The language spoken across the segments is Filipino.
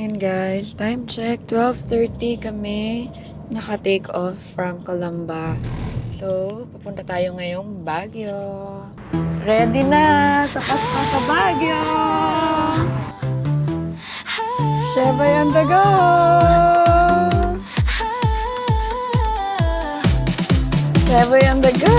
Ayun guys, time check, 12:30 kami naka-take off from Calamba. So, pupunta tayo ngayong Baguio. Ready na! Tapas na sa Baguio! Shebay on the go! Shebay on the go!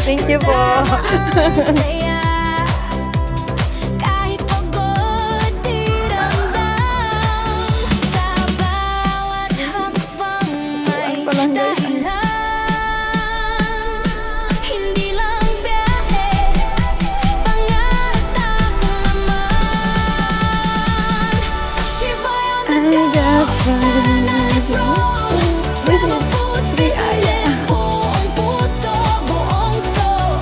Thank you po. Kahit pagod, di ramdam sa bawat hakbang may dahilan. Hindi lang biyahe, pangarap ako naman. Shibay on the go, let's roll. Travel, food, fitness, buong puso, buong soul.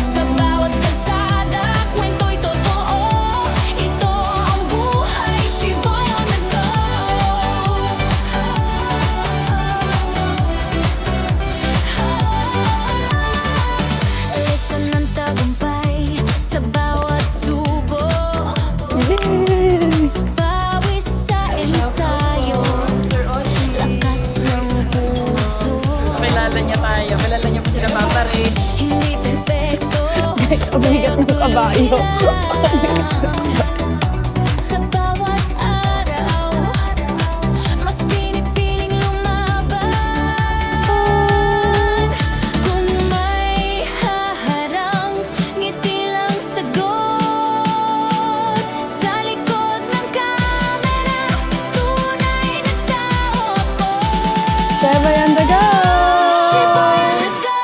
Sa bawat kalsada, kwento'y totoo. Ito ang buhay, Shibay on the go. Lesson ng tagumpay sa bawat subok. Pawis sa ensayo, lakas ng puso. Kilala niya tayo. Kilala niya po sila Papa Ray. Hindi perfecto, Umigat ng kabayo. sa bawat araw, mas pinipiling lumaban. Kung may haharang, ngiti lang sagot. Sa likod ng kamera, tunay na tao ako. Shebay on the go! Shibay on the go,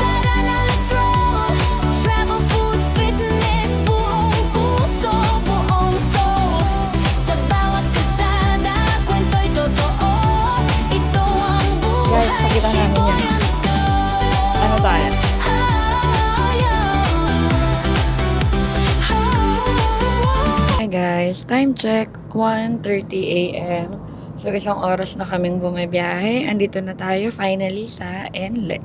tara na let's roll. Travel, food, fitness, buong puso, buong soul. Sa bawat kalsada, kwento'y totoo. Ito ang buhay, Guys, pakita namin Shibay yan. on the go. Ano tayo? Hi guys, time check, 1:30 a.m. So isang oras na kaming bumibiyahe. Andito na tayo finally sa NLEX.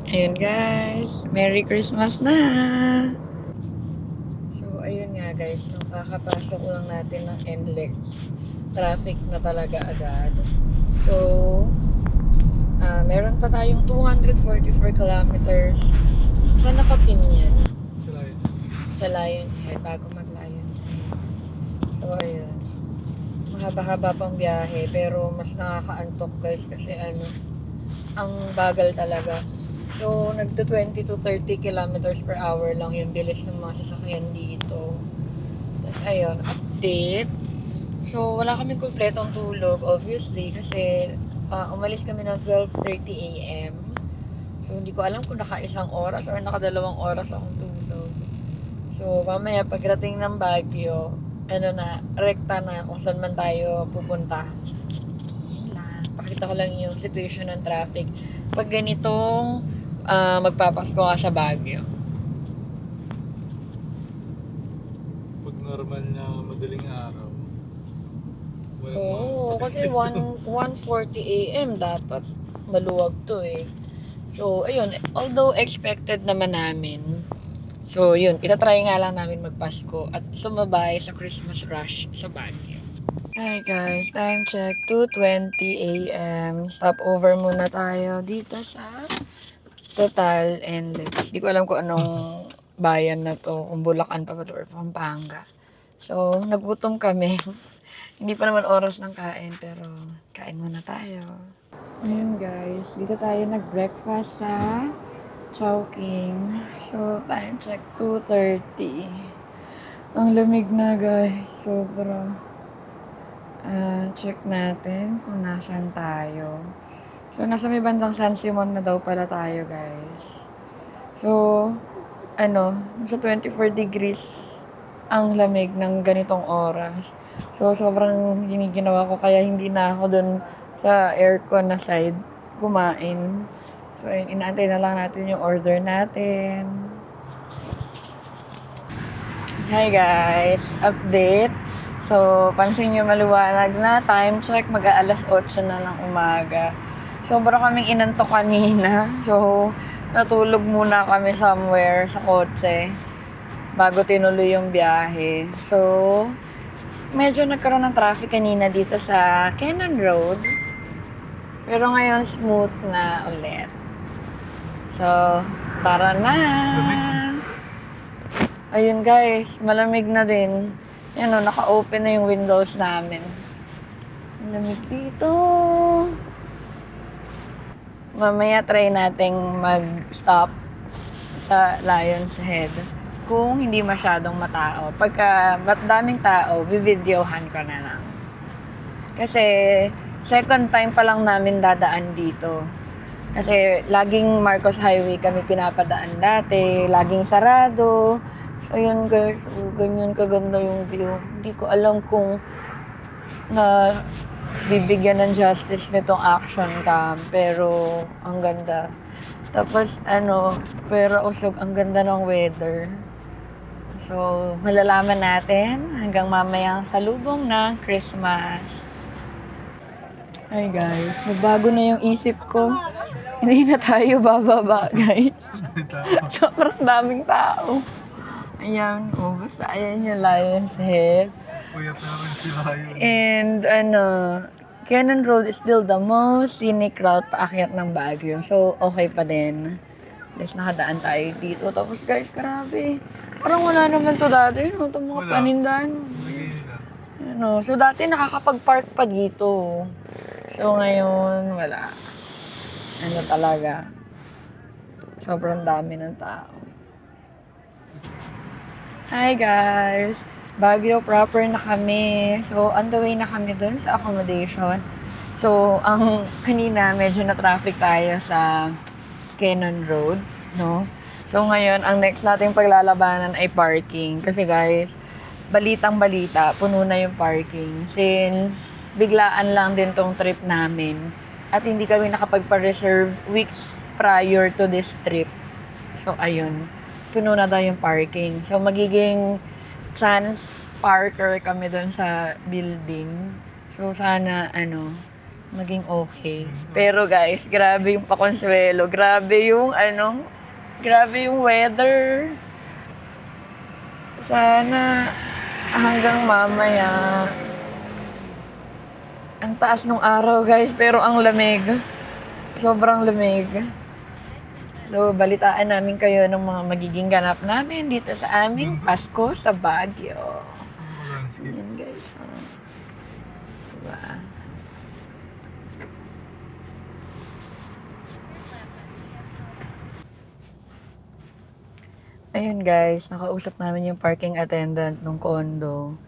Ayun guys, Merry Christmas na! So ayun nga guys, nung kakapasok lang natin ng NLEX, traffic na talaga agad. So, meron pa tayong 244 kilometers. Saan nakapin yan? Sa Lions Head, bago mag Lions Head. So, ayun. Mahaba-haba pang biyahe, pero mas nakakaantok guys kasi ang bagal talaga. So, nagto 20 to 30 kilometers per hour lang yung bilis ng mga sasakyan dito. Tapos, ayun, update. So, wala kami kumpletong tulog, obviously, kasi umalis kami ng 12:30 a.m. So, hindi ko alam kung naka-isang oras or nakadalawang oras akong tulog. So, mamaya pagdating ng Baguio, rekta na kung saan man tayo pupunta. Yun lang. Pakita ko lang yung situation ng traffic. Pag ganitong magpapasko ka sa Baguio. Pag normal na madaling araw. Oo, kasi 1:40 a.m. dapat maluwag to eh. So, ayun, although expected naman namin, so, yun, itatry nga lang namin magpasko at sumabay sa Christmas rush sa Baguio. Hi guys, time check, 2:20 a.m. Stopover muna tayo dito sa Total NLEX. Di ko alam kung anong bayan na to, kung Bulacan pa ba to or Pampanga. So, nagutom kami. Hindi pa naman oras ng kain, pero kain muna tayo. Ayun guys, dito tayo nag-breakfast sa Chowking. So, time check, 2:30. Ang lamig na guys, sobra. Check natin kung nasan tayo. So, nasa may bandang San Simon na daw pala tayo, guys. So, nasa 24 degrees ang lamig ng ganitong oras. So, sobrang giniginawa ko kaya hindi na ako dun sa aircon na side kumain. So, ayun, inaantay na lang natin yung order natin. Hi guys! Update. So, pansin nyo maliwanag na. Time check, mag-aalas 8 na ng umaga. Sobra kaming inantok kanina. So, natulog muna kami somewhere sa kotse bago tinuloy yung biyahe. So, medyo nagkaroon ng traffic kanina dito sa Cannon Road. Pero ngayon, smooth na ulit. So, tara na! Ayun guys, malamig na din. Yan o, naka-open na yung windows namin. Malamig dito. Mamaya try nating mag-stop sa Lion's Head kung hindi masyadong matao. Pagka daming tao, bibidyohan ko na lang. Kasi second time pa lang namin dadaan dito. Kasi laging Marcos Highway kami pinapadaan dati, laging sarado. So yun guys, ganyan kaganda yung view. Hindi ko alam kung na bibigyan ng justice nitong action cam, pero ang ganda. Tapos pero usog, ang ganda ng weather. So, malalaman natin hanggang mamayang salubong ng Christmas. Hi guys, nagbago na yung isip ko. Hindi na tayo bababa guys. Sobrang daming tao. Ayan, basta ayan yung Lion's Head. Puyat namin si Lion. And Cannon Road is still the most scenic route paakyat ng Baguio. So, okay pa din. At least nakadaan tayo dito. Tapos guys, grabe. Parang wala naman to dati. Itong mga Wala. panindahan. Lagay na. So, dati nakakapag-park pa dito. So, ngayon, wala. Talaga. Sobrang dami ng tao. Hi guys! Baguio proper na kami. So, on the way na kami dun sa accommodation. So, kanina medyo na-traffic tayo sa Cannon Road, no? So, ngayon, ang next nating paglalabanan ay parking. Kasi guys, balitang-balita, puno na yung parking. Since biglaan lang din tong trip namin. At hindi kami nakapagpa-reserve weeks prior to this trip. So, ayun. Puno na daw yung parking. So, magiging chance parker kami doon sa building. So, sana, maging okay. Pero guys, grabe yung pakonsuelo. Grabe yung, grabe yung weather. Sana, hanggang mamaya. Ang taas nung araw, guys, pero ang lamig. Sobrang lamig. So, balitaan namin kayo ng mga magiging ganap namin dito sa aming Pasko sa Baguio. Yan guys. Diba? Ayun guys, nakausap namin yung parking attendant ng condo.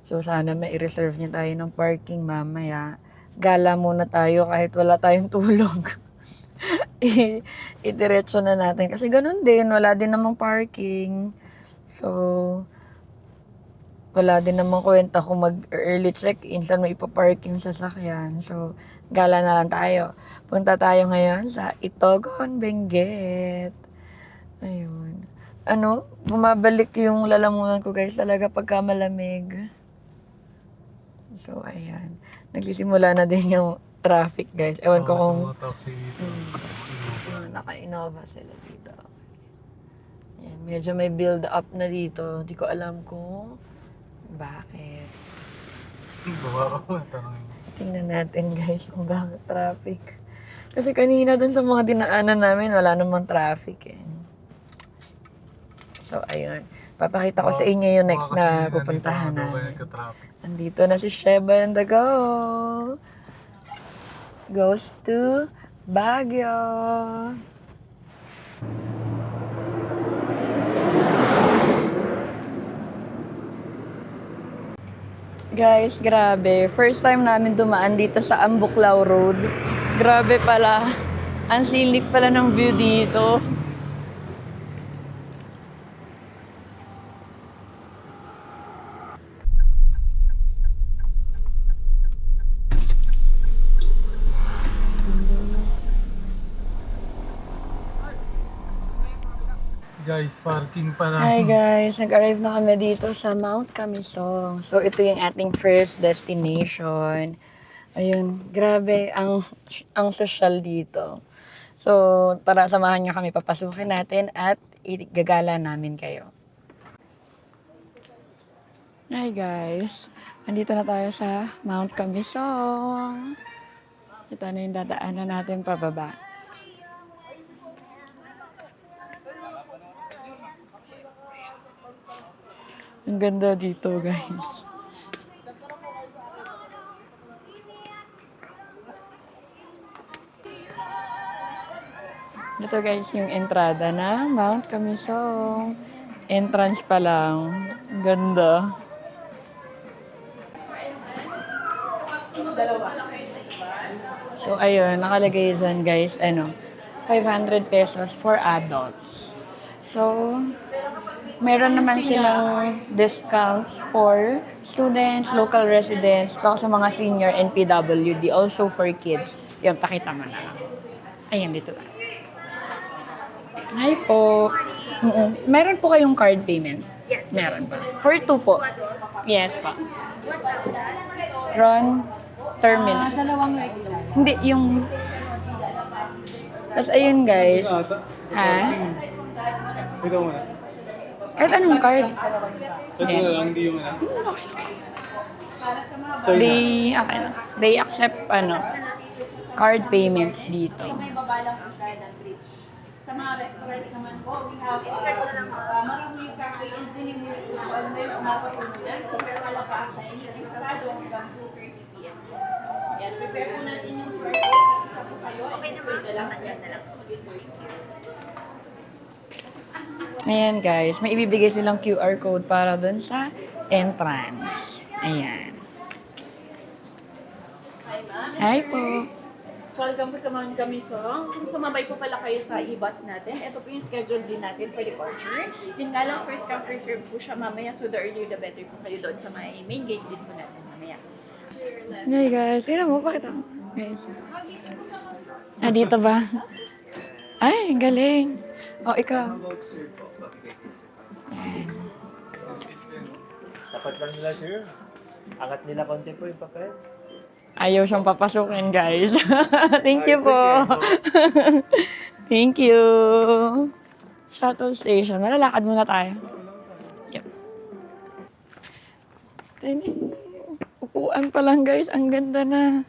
So, sana mai-reserve niya tayo ng parking mamaya. Gala muna tayo kahit wala tayong tulog. Idiretso na natin. Kasi ganun din, wala din namang parking. So, wala din namang kwenta kung mag-early check-in, saan may ipaparking sa sasakyan. So, gala na lang tayo. Punta tayo ngayon sa Itogon, Benguet. Ayun. Bumabalik yung lalamunan ko guys talaga pagka malamig. So, ayan. Nagsisimula na din yung traffic guys. Ewan ko kung naka-Innova sila dito. Ayan, medyo may build up na dito. Hindi ko alam kung bakit. Tingnan natin guys kung bakit traffic. Kasi kanina dun sa mga dinaanan namin, wala namang traffic eh. So, ayun. Papakita ko sa inyo yung next na pupuntahan namin. Andito na si Sheba and the Go. Goes to Baguio. Guys, grabe. First time namin dumaan dito sa Ambuklaw Road. Grabe pala. Ang silik pala ng view dito. guys, parking pa lang. Hi guys, nag-arrive na kami dito sa Mount Camisong. So ito yung ating first destination. Ayun, grabe ang social dito. So tara, samahan niyo kami, papasukin natin at igagala namin kayo. Hi guys, andito na tayo sa Mount Camisong. Ito na yung dadaanan natin pababa. Ang ganda dito, guys. Ito guys, yung entrada na Mount Camisong. Entrance pa lang. Ang ganda. So, ayun, nakalagay dyan guys, 500 pesos for adults. So, meron naman silang discounts for students, local residents, saka sa mga senior and PWD, also for kids. Yan, pakita mo na. Ayan, dito ba? Hi po. Meron po kayong card payment? Yes. Meron pa. For 2 po. Yes pa. Ron Terminal. Dalawang regular. Hindi, yung... Tapos ayun guys. Ha? Ito muna. Kahit anong card. Ito na lang, hindi yung They accept card payments dito. May babalang po siya ng bridge. Sa mga restaurants naman po, we have marami yung cafe and din yung upuan na yung umapapunan. So, pero wala pa ang dining. Ang sarado hanggang 2:30 p.m. Yan, prepare po natin yung birthday. Isa po kayo. Okay naman. Na lang. So, Ayan guys, may ibibigay silang QR code para dun sa entrance. Ayan. Hi po. Welcome po sa Mount Camisong. Kung sumabay po pala kayo sa e-bus natin, ito po yung schedule din natin for departure. Yun nga lang, first come, first serve po siya mamaya. So the earlier the better po kayo doon sa may main gate din po natin mamaya. Hi guys, tingnan mo, pakita mo. Guys. Dito ba? Ay, galing. Ikaw. Ayan. Dapat lang nila, sir. Angat nila konti po yung papel. Ayaw siyang papasukin, guys. Thank you po. Thank you. Shuttle station. Malalakad muna tayo. Yep. Upuan pa lang, guys. Ang ganda na.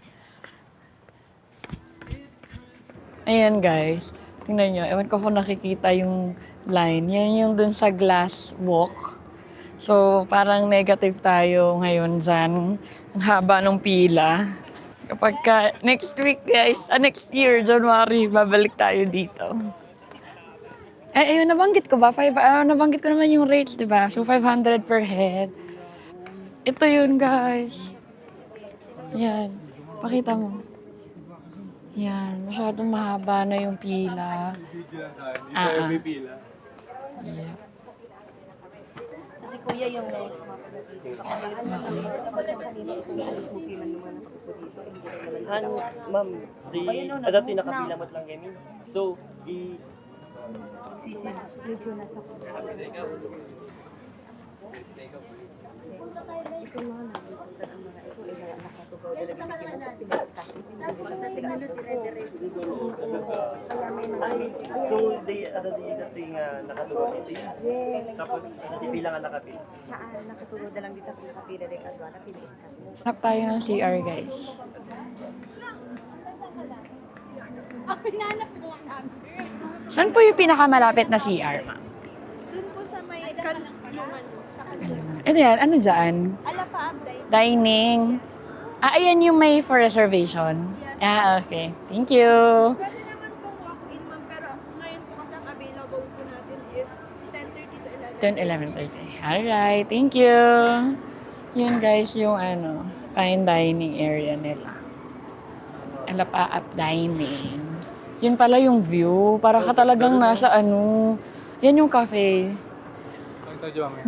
Ayan, guys. Tingnan nyo. Ewan ko kung nakikita yung line. Yan yung dun sa glass walk. So, parang negative tayo ngayon dyan. Ang haba ng pila. Kapag next week, guys, next year, January, babalik tayo dito. Ayun, nabanggit ko ba? Nabanggit ko naman yung rates, di ba? So, 500 per head. Ito yun, guys. Yan. Pakita mo. Yan. Masyadong mahaba na yung pila. May pila. Yeah. Si Kuya yung next mapapapito. Kanina kung alis mo piman naman ang pagpunta dito. Hindi ka naman Ma'am, adaptin nakapilamot lang kami. So, sisi. Medyo nasa ko. Ito mga nag-usapan ang mga ito. Nakatubaw na so, dating nakatulog ito yun. Tapos, pila nga nakapil. nakatulog na lang dito kung kapila rin ka doon. Napilit ka. Hanap tayo ng CR, guys. Pinanap ko nga namin. Saan po yung pinakamalapit na CR, ma'am? Doon po sa may sa Ito yan, ano dyan? Alapa update. Dining. Ayan yung may for reservation. Okay. Thank you. Pwede naman pong walk-in, ma'am, pero ngayon po kasi ang available po natin is 10:30 to 11. 10, 11:30. Alright, thank you. Yun guys, yung fine dining area nila. Alapa Up Dining. Yun pala yung view. Para ka talagang nasa yan yung cafe.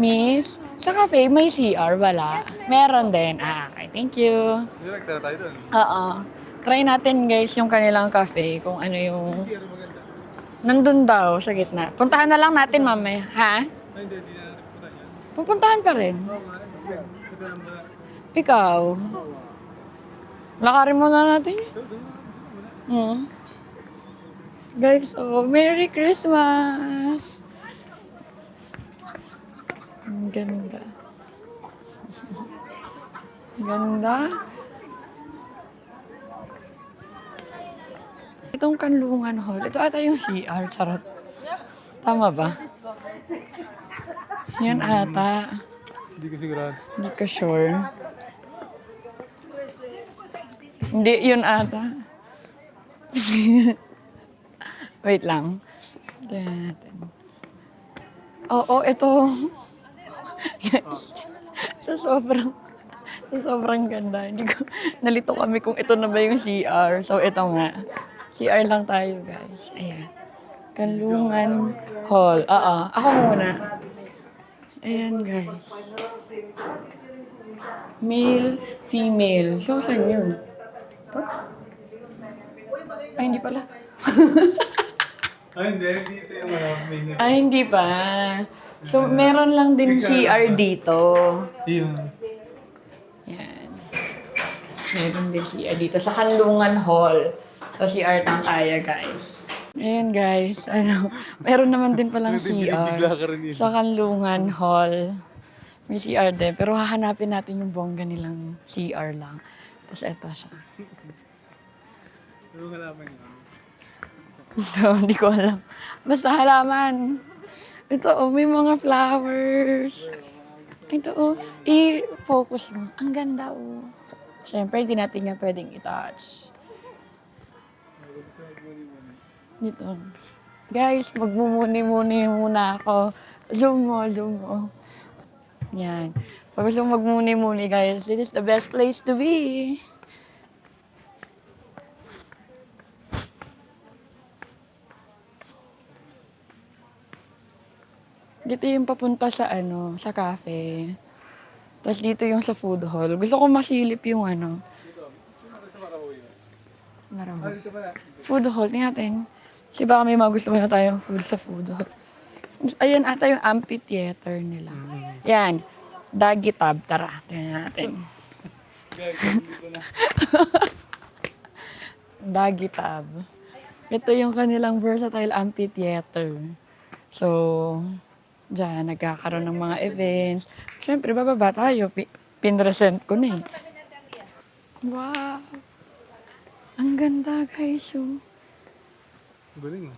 Miss, sa cafe may CR, wala? Meron din. Okay, thank you. Direkta tayo doon. Oo. Try natin guys yung kanilang cafe kung ano yung Nandun daw, sa gitna. Puntahan na lang natin mamaya. Ha? Ay, hindi na natin pupunta yan. Pupuntahan pa rin. Oo nga, ito lang ba? Ikaw. Lakarin mo na natin yun. Guys, oh, Merry Christmas! Ang ganda. Ganda. Itong Kanlungan Hall, ito ata yung CR, charot. Tama ba? Yan ata. Hindi ko sigurado. Hindi ka sure. Hindi, yun ata. Wait lang. Tingnan natin. Oo, ito. sa sobrang ganda. Hindi ko, nalito kami kung ito na ba yung CR. So, ito nga. CR lang tayo, guys. Ayan. Kanlungan Hall. Oo, ako muna. Ayan, guys. Male, female. So, saan yun? Ito? Ay, hindi pala. Ay, hindi. Dito yung main. Ay, hindi pa. So, meron lang din CR dito. Yun. Yan. Meron din CR dito sa Kanlungan Hall. So, CR lang tayo, guys. Ayan, guys. Ano, meron naman din palang CR Bigla ka rin yun. sa Kanlungan Hall. May CR din. Pero hahanapin natin yung bongga nilang CR lang. Tapos, eto siya. Pero halaman yun. Ito, hindi ko alam. Basta halaman. Ito, oh, may mga flowers. Ito, oh, i-focus mo. Ang ganda, oh. Siyempre, hindi natin yan pwedeng i-touch. Dito. Guys, magmumuni-muni muna ako. Zoom mo. Yan. Pag gusto mong magmuni-muni, guys, this is the best place to be. Dito yung papunta sa sa cafe. Tapos dito yung sa food hall. Gusto ko masilip yung Marawi. Dito pala. Food hall, tingnan natin. Kasi baka may magustuhan na tayong food sa food hall. Ayan ata yung amphitheater nila. Yan. Dagitab. Tara, tingnan natin. Guys, dito na. Dagitab. Ito yung kanilang versatile amphitheater. So, diyan, nagkakaroon ng mga events. Siyempre, bababa tayo. Pinresent ko na eh. Wow! Ang ganda, guys. Oh. Galing.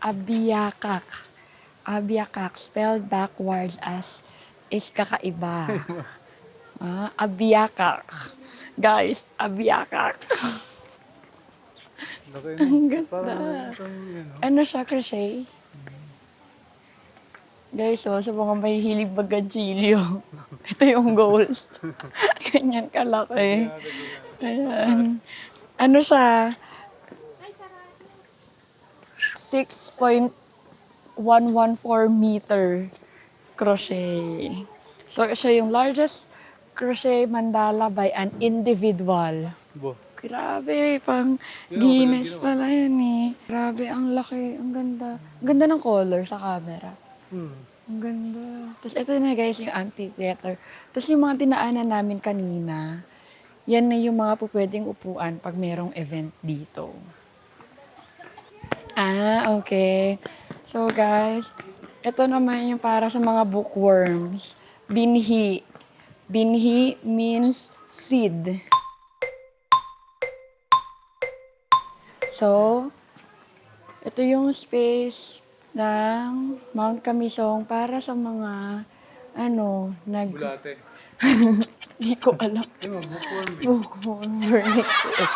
Abiyakak. Abiyakak, spelled backwards as is kakaiba. Abiyakak. Guys, abiyakak. Laki na. Ang ganda. Parang yun, no? Ano siya, crochet? Guys, sa mga may hilig baganchilyo, ito yung goals. Ganyan kalaki. Ayan. Ano siya? 6.114 meter crochet. So, siya yung largest crochet mandala by an individual. Bo. Grabe, pang Guinness pala yan eh. Grabe, ang laki, ang ganda. Ang ganda ng color sa camera. Ang ganda. Tapos ito na guys, yung amphitheater. Tapos yung mga dinaanan namin kanina, yan na yung mga pwedeng upuan pag merong event dito. Okay. So guys, ito naman yung para sa mga bookworms. Binhi. Binhi means seed. So, ito yung space ng Mount Kamisong para sa mga Bulate. Hindi ko alam. Yung bookworm. Bookworm burning to it.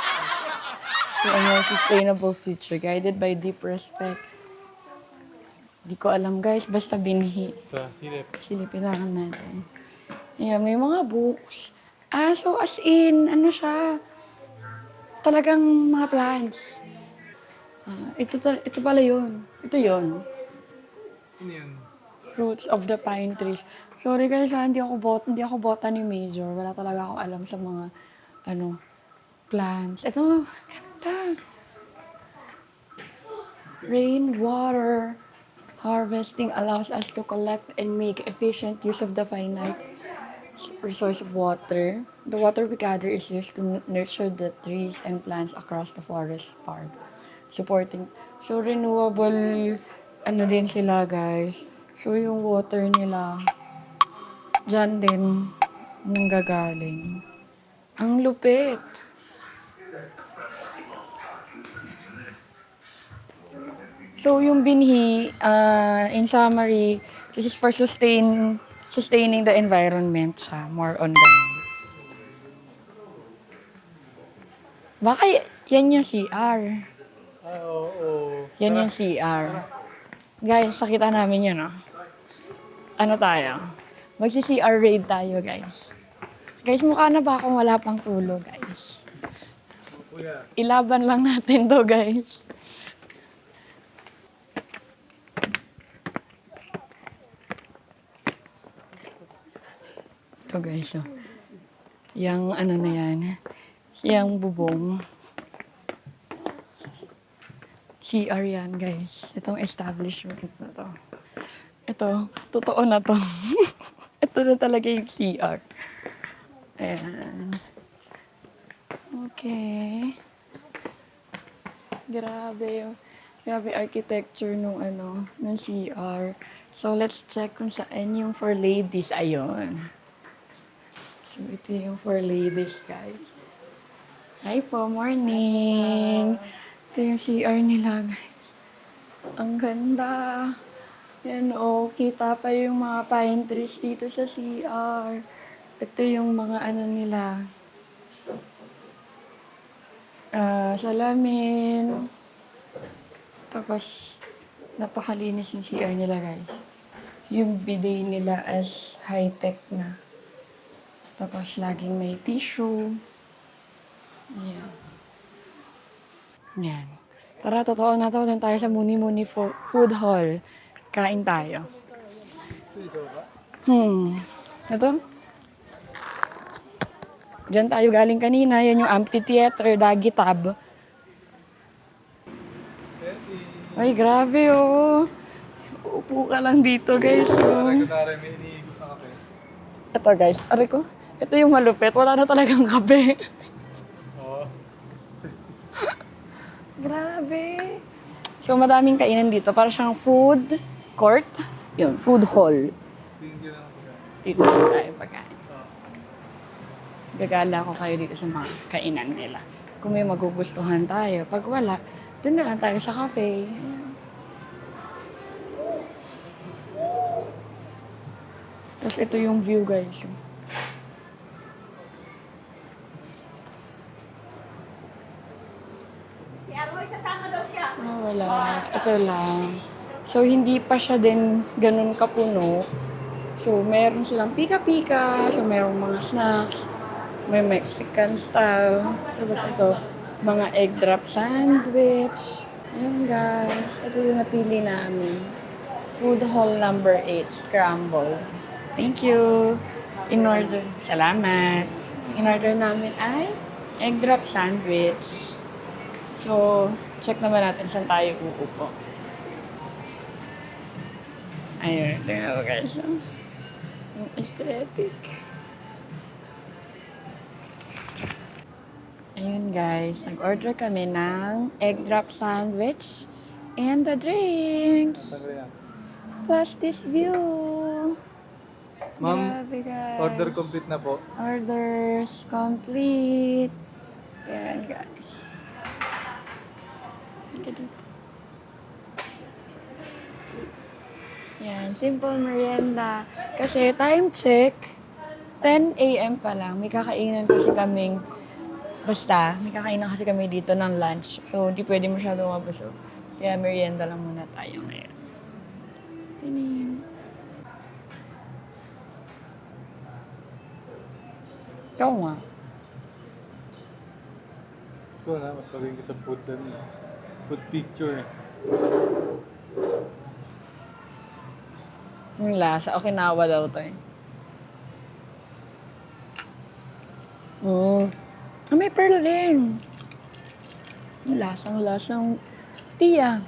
So, sustainable future guided by deep respect. Hindi ko alam guys, basta binhi. Sa silip. Silipin lang natin. Ayan, may mga books. So as in, siya? Talagang mga plants. Ito pala yun. Ito yun. Ano yan? Roots of the pine trees. Sorry guys, hindi ako botany major. Wala talaga akong alam sa mga plants. Ito, ganda. Rainwater harvesting allows us to collect and make efficient use of the finite resource of water. The water we gather is used to nurture the trees and plants across the forest park. Supporting. So, renewable, ano din sila, guys. So, yung water nila, dyan din, nanggagaling. Ang lupit. So, yung binhi, in summary, this is for sustaining the environment siya. More on ganun. Baka yan yung CR. Oo. Yan yung CR. Guys, sakita namin yun, no? Ano tayo? Magsi-CR raid tayo, guys. Guys, mukha na ba akong wala pang tulog, guys? Kuya. Ilaban lang natin to, guys. Ito, guys, oh. Yang ano na yan. Yang bubong. CR yan, guys. Itong establishment na to. Ito, totoo na to. Ito na talaga yung CR. Ayan. Okay. Grabe architecture nung nung CR. So, let's check kung saan yung for ladies. Ayun. So, ito yung for ladies, guys. Hi po, morning! Ito yung CR nila, guys. Ang ganda. Yan, oh. Kita pa yung mga pine trees dito sa CR. Ito yung mga nila. Salamin. Tapos, napakalinis yung CR nila, guys. Yung bidet nila as high-tech na. Tapos, laging may tissue. Yan. Yan. Tara, totoo na to. Doon tayo sa Muni-Muni Food Hall. Kain tayo. Ito. Diyan tayo galing kanina. Yan yung amphitheater, Dagi Tab. Ay, grabe oh. Upo ka lang dito, guys. Oh. Kunwari, may iniigop na kape. Ito, guys. Aray ko. Ito yung malupit. Wala na talagang kape. Oo. Grabe. So, madaming kainan dito. Para siyang food court. Yun, food hall. Tingin lang ako. Dito lang tayo pagkain. Gagala ko kayo dito sa mga kainan nila. Kung may magugustuhan tayo. Pag wala, dun na lang tayo sa cafe. Ayan. Tapos ito yung view, guys. Si Arroy, sasama daw siya. Wala. Ito lang. So, hindi pa siya din ganun kapuno. So, meron silang pika-pika. So, meron mga snacks. May Mexican style. Tapos ito, mga egg drop sandwich. Ayan, guys. Ito yung napili namin. Food hall number 8, scrambled. Thank you. In order. Salamat. In order namin ay egg drop sandwich. So, check naman natin saan tayo uupo. Ayun, tingnan mo guys. Ang aesthetic. Ayun guys, nag-order kami ng egg drop sandwich and the drinks. Plus this view. Ma'am, Grabe guys. order complete na po. Orders complete. Ayan guys. Yan, simple merienda. Kasi time check, 10 a.m. pa lang. May kakainan kasi kaming, may kakainan kasi kami dito ng lunch. So, di pwede masyadong mabusog. Kaya merienda lang muna tayo ngayon. Tinin. Ikaw nga. Ito na, masaling ka sa food na. Food picture. Yung lasa, Okinawa daw to eh. May pearl din. Yung lasang tiya.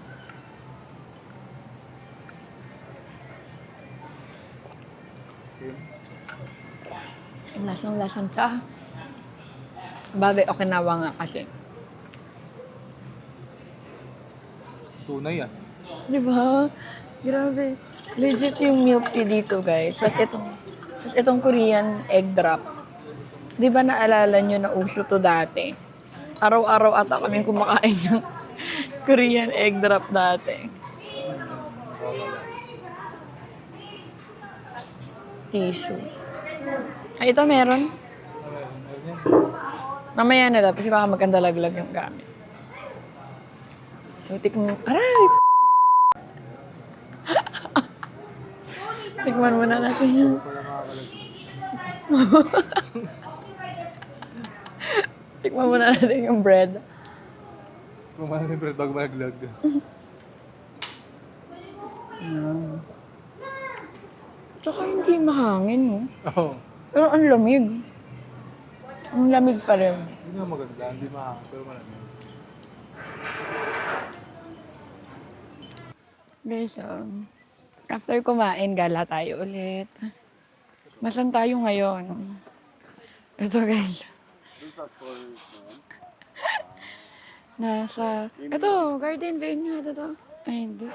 Lasang-lasang siya. Bagay Okinawa nga kasi. Tunay ah. Di ba? Grabe. Legit yung milk tea dito, guys. Tapos itong Korean egg drop. Di ba naalala nyo na uso to dati? Araw-araw ata kami kumakain ng Korean egg drop dati. Tissue. Ay, ito meron. Mamaya na daw, kasi baka maganda laglag yung gamit. So, aray! Tikman muna natin yung... Tikman muna natin yung bread. Kumain yung bread bago malaglag. Tsaka hindi mahangin, no? Oo. Pero ang lamig. Ang lamig pa rin. Hindi nga maganda, hindi mahangin, pero malamig. Guys, after kumain, gala tayo ulit. Masan tayo ngayon? Ito, guys. Ito, garden venue. Ito to. Ay, hindi.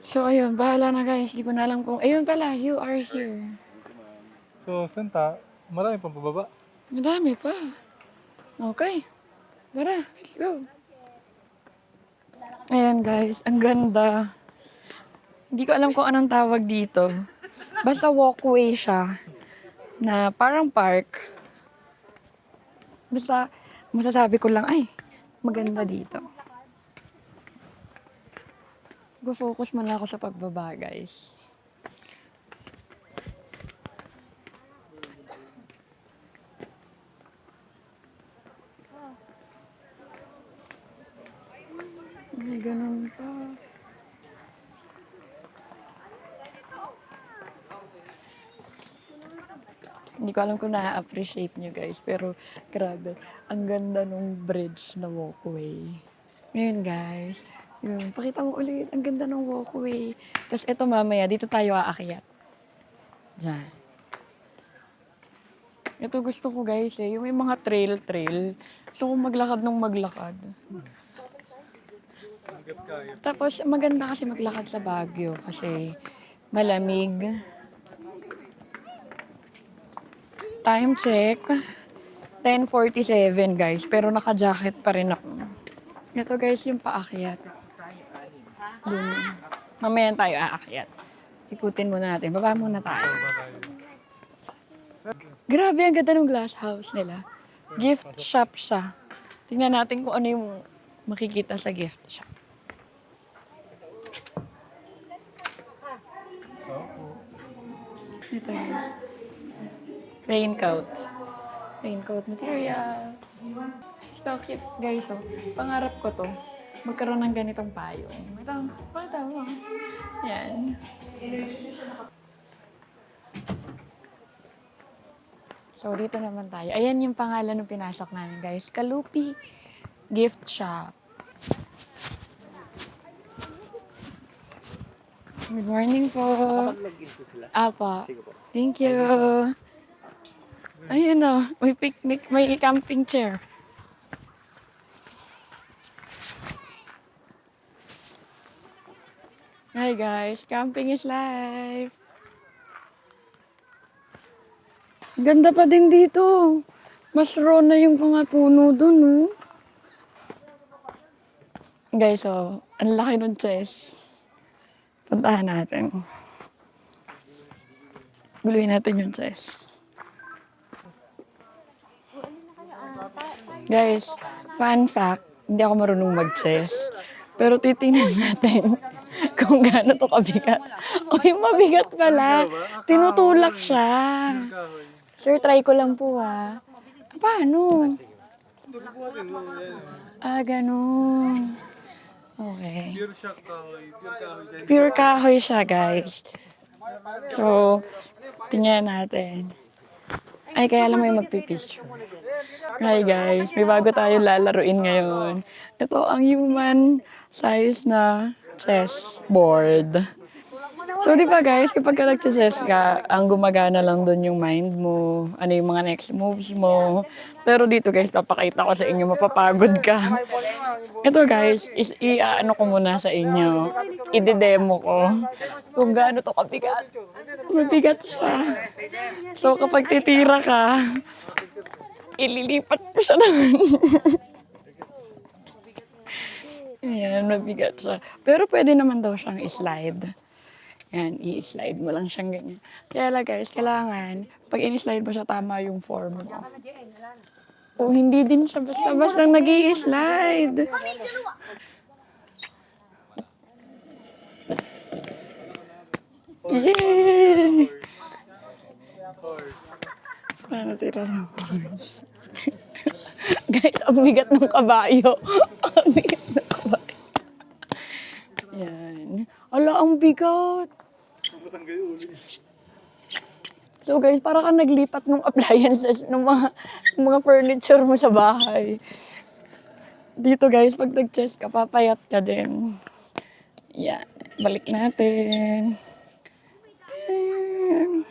So, ayun. Bahala na, guys. Hindi ko na alam kung... Ayun pala, you are here. So, Santa, marami pang pababa. Madami pa. Okay. Tara, let's go. Ayan, guys. Ang ganda. Hindi ko alam kung anong tawag dito. Basta walkway siya. Na parang park. Basta, masasabi ko lang, ay, maganda dito. Go-focus muna ako sa pagbaba, guys. Ay, ganun pa. Hindi ko alam kung na-appreciate nyo, guys. Pero, grabe. Ang ganda nung bridge na walkway. Ngayon, guys. Yun, pakita mo ulit. Ang ganda ng walkway. Tapos, eto mamaya, dito tayo aakyat. Diyan. Ito gusto ko, guys, eh. Yung may mga trail. Gusto ko maglakad ng maglakad. Tapos, maganda kasi maglakad sa Baguio. Kasi, malamig. Time check. 10:47, guys. Pero naka-jacket pa rin ako. Ito, guys, yung paakyat. Dun. Mamaya tayo aakyat. Ikutin muna natin. Baba muna tayo. Grabe, ang ganda ng glass house nila. Gift shop siya. Tingnan natin kung ano yung makikita sa gift shop. Ito, guys. Raincoat. Raincoat material. So cute, guys. Oh. Pangarap ko to. Magkaroon ng ganitong payong. Ito. Pakita mo. Yan. So, dito naman tayo. Ayan yung pangalan ng pinasok namin, guys. Kalupi Gift Shop. Good morning po. Mag-login po sila. Apa. Sige po. Thank you. Ayun o, may picnic, may camping chair. Hi guys, camping is life. Ganda pa din dito. Mas raw na yung mga puno dun, oh. Guys, oh, ang laki ng chest. Puntahan natin. Guluhin natin yung chest. Guys, fun fact, hindi ako marunong mag-chess. Pero titingnan natin kung gaano to kabigat. Uy, mabigat pala. Tinutulak siya. Sir, try ko lang po, ah. Paano? Ah, ganun. Okay. Pure shock kahoy. Pure kahoy siya, guys. So, tingnan natin. Ay, kaya lang may magpipicture. Hi guys, may bago tayo lalaruin ngayon. Ito ang human size na chessboard. So, di ba guys, kapag ka nag-chess ka, ang gumagana lang doon yung mind mo, ano yung mga next moves mo. Pero dito guys, papakita ko sa inyo, mapapagod ka. Ito guys, ano ko muna sa inyo, i-demo ko kung gaano to kabigat. Mabigat siya. So, kapag titira ka, ililipat mo siya naman. Ayan, mabigat siya. Pero pwede naman daw siyang i-slide. Yan, i-slide mo lang siyang ganyan. Kaya lang guys, kailangan, pag in-slide mo siya, tama yung form mo. O hindi din siya basta-basta nag-i-slide. Yay! Sana tira lang. Guys, ang bigat ng kabayo. Ang bigat ng kabayo. Yan. Ala, ang bigat. So guys, para ka naglipat ng appliances, ng mga furniture mo sa bahay. Dito guys, pag nag-chess ka, papayat ka din. Yan. Balik natin. Yan.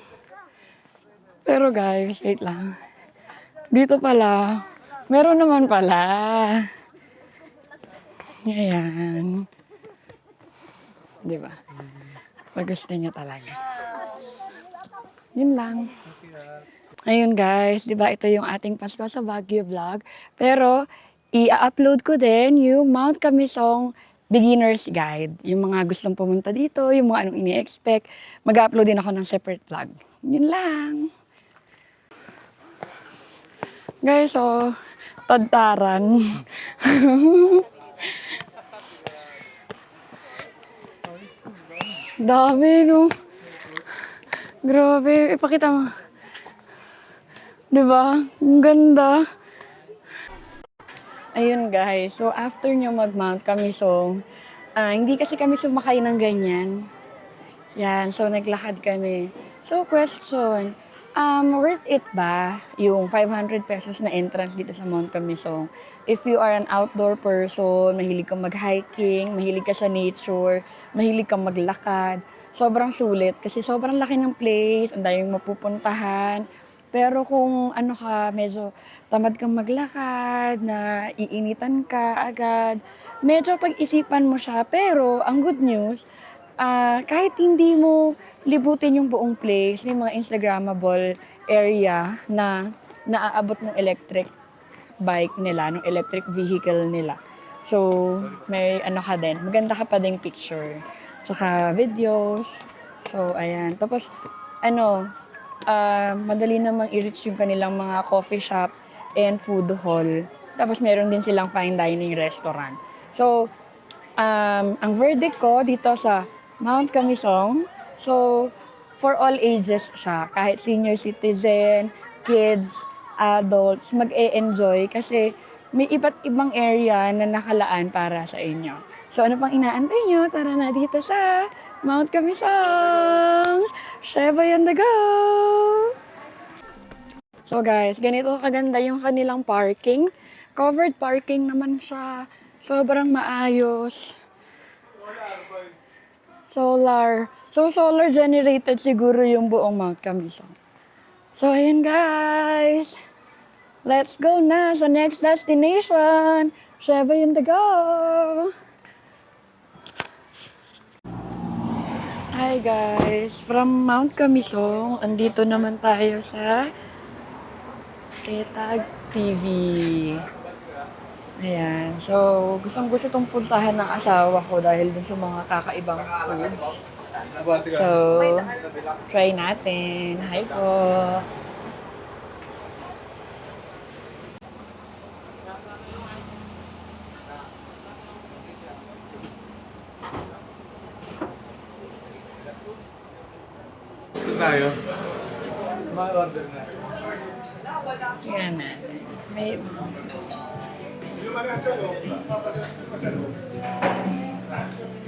Pero guys, wait lang. Dito pala, meron naman pala. Ayan. Diba? Pag gusto niya talaga. Yun lang. Ayun guys, diba ito yung ating Pasko sa Baguio vlog. Pero, i-upload ko din yung Mount Camisong Beginner's Guide. Yung mga gustong pumunta dito, yung mga anong ini-expect. Mag-upload din ako ng separate vlog. Yun lang. Guys, so, tadtaran. Dami, no? Grabe, ipakita mo. Diba? Ang ganda. Ayun, guys. So, after nyo mag-mount kami, so, hindi kasi kami sumakay ng ganyan. Yan, so, naglakad kami. So, question, worth it ba yung 500 pesos na entrance dito sa Mount Camisong? If you are an outdoor person, mahilig kang mag-hiking, mahilig ka sa nature, mahilig kang maglakad, sobrang sulit kasi sobrang laki ng place, ang daming mapupuntahan. Pero kung ano ka, medyo tamad kang maglakad, na iinitan ka agad, medyo pag-isipan mo siya. Pero ang good news, kahit hindi mo libutin yung buong place, may mga Instagrammable area na naaabot ng electric bike nila, ng electric vehicle nila. So, may ano ka din, maganda ka pa ding picture. Tsaka videos. So, ayan. Tapos, madali namang i-reach yung kanilang mga coffee shop and food hall. Tapos, meron din silang fine dining restaurant. So, ang verdict ko dito sa Mount Camisong, so, for all ages siya. Kahit senior citizen, kids, adults, mag-e-enjoy kasi may iba't ibang area na nakalaan para sa inyo. So, ano pang inaantay nyo? Tara na dito sa Mount Camisong! Sheva and the go! So guys, ganito kaganda yung kanilang parking. Covered parking naman siya. Sobrang maayos. Solar. So, solar generated siguro yung buong Mount Camisong. So, ayan guys. Let's go na sa next destination. Sheva and the go! Hi guys! From Mount Camisong, andito naman tayo sa Etag TV. Ayan. So, gustong-gusto itong puntahan ng asawa ko dahil dun sa mga kakaibang food. So, try natin. Hi po! Ito tayo. Ma-order na. Tingnan natin. May...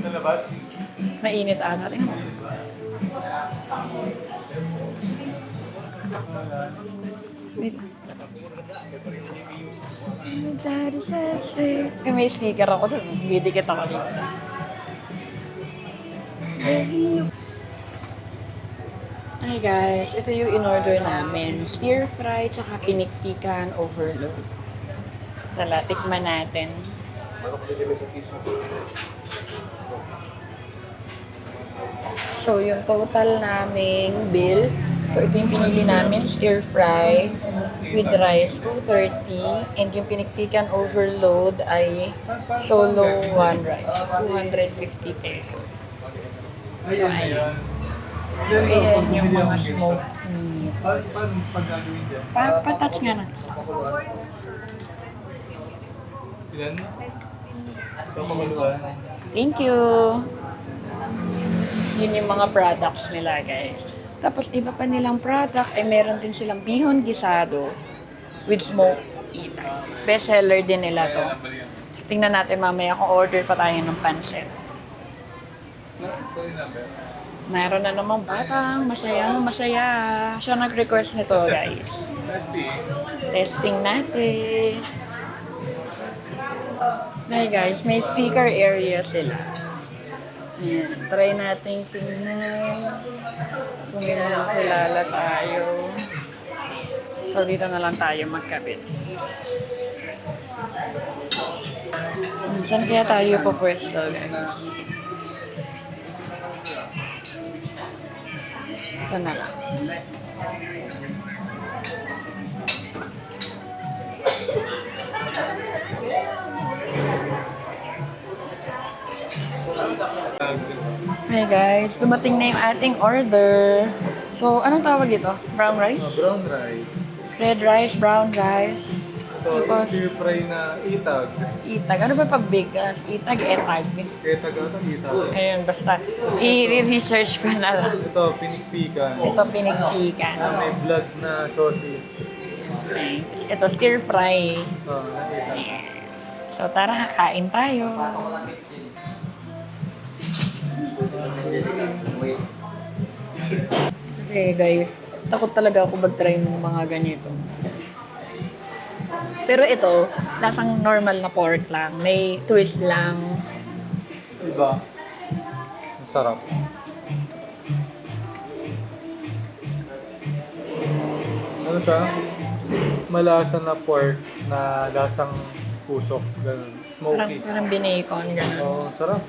Nalabas? Mainit ata. Tingnan mo. Wait lang. My daddy says it. May sticker ako doon. Didikit ako dito. Hi guys, ito yung in-order namin. Stir fry tsaka pinikpikan overload. Tala, tikman natin. So, yung total naming bill. So, ito yung pinili namin, stir fry with rice, 230. And yung pinikpikan overload ay solo one rice, 250 pesos. So, ayan. So, ayan yung mga smoked meat. Paano pag gagawin dyan? Patouch nga ng isa. Ilan? Ito pamaluan. Thank you! Yun yung mga products nila, guys. Tapos, iba pa nilang product ay meron din silang bihon gisado with smoked itay. Best seller din nila to. So, tingnan natin mamaya kung order pa tayo ng pansit. Meron na namang batang masaya. Siya nag-request nito, guys. Testing natin. Hi guys, may speaker area sila. Ayan, try natin tingnan kung ilang kilala tayo. So, dito na lang tayo magkabit. Saan kaya tayo pupwesto, guys? Ito na lang. Hey guys, dumating na yung ating order. So, anong tawag ito? Brown rice? Brown rice. Red rice, brown rice. Ito, Tapos, stir fry na itag. itag. Ano ba pag bigas? Itag, etag. Itag ata, itag. Ayun, basta. I-research ko na lang. Ito, pinikpikan. Ito, pinigchikan. Na may blood na sausage. Okay. Ito, stir fry. Na itag. So, tara, kakain tayo. Kasi guys, takot talaga ako mag-try ng mga ganito. Pero ito, lasang normal na pork lang. May twist lang. Diba? Ang sarap. Ano siya? Malasa na pork na lasang pusok. Ganun. Smoky. Parang binacon, gano'n. Oo, sarap.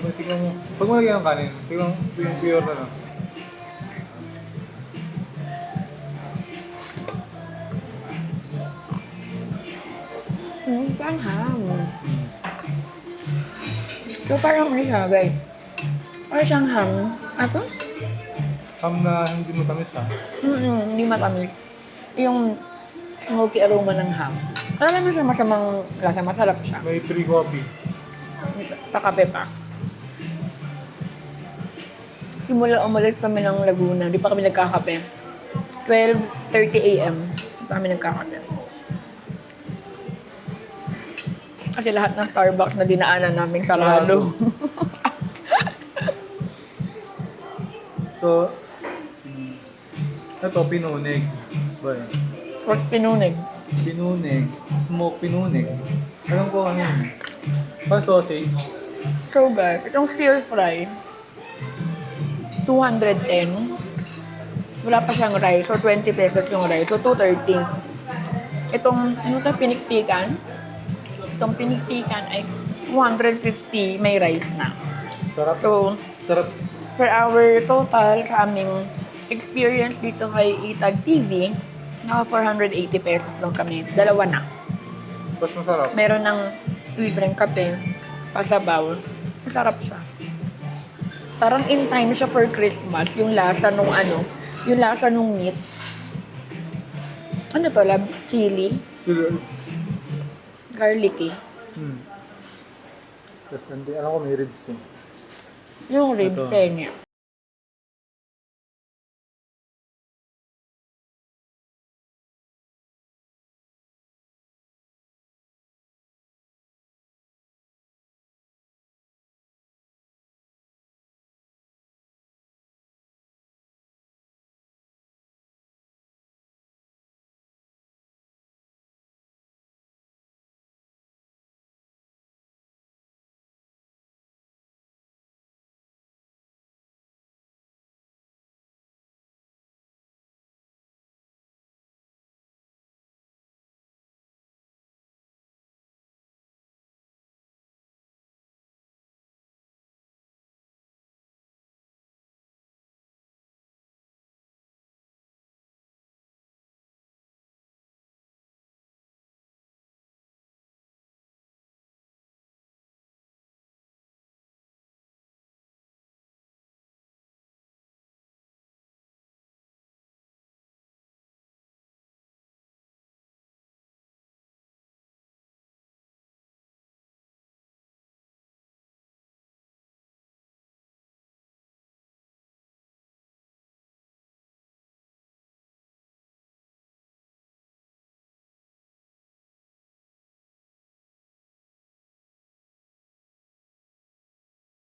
Tingnan mo. Pag mo lagyan ng kanin, tingnan mo yung pure na. Parang ham. So, parang ano siya, guys? Parang siyang ham. Ako? Ham na hindi mo tamis ha. Hindi matamis. Yung smoky aroma ng ham. Alam mo siya masamang lasa, masarap siya. May pre-coffee. Pakape pa. Simula umalis kami ng Laguna, di pa kami nagkakape. 12:30 a.m. Di pa kami nagkakape. Kasi lahat ng Starbucks na dinaanan namin sarado. So, ito, pinunig. Ba yun? Pork pinunig. Pinunig. Smoke pinunig. Alam ko ano yun. Pa sausage. So guys, itong stir fry, 210. Wala pa siyang rice. So, 20 pesos yung rice. So, 230. Itong, ano ito, pinikpikan. Itong pinikpikan ay 250. May rice na. Sarap. So, Sarap. for our total sa aming experience dito kay Itag TV, naka 480 pesos lang kami. Dalawa na. Mas masarap. Meron ng libreng kape, pasabaw. Masarap siya. Parang in time siya for Christmas, yung lasa nung ano, yung lasa nung meat. Ano to, lab? Chili? Sila. Garlicky. Tapos, alam ko may ribs to. Yung ribs, Ito. niya.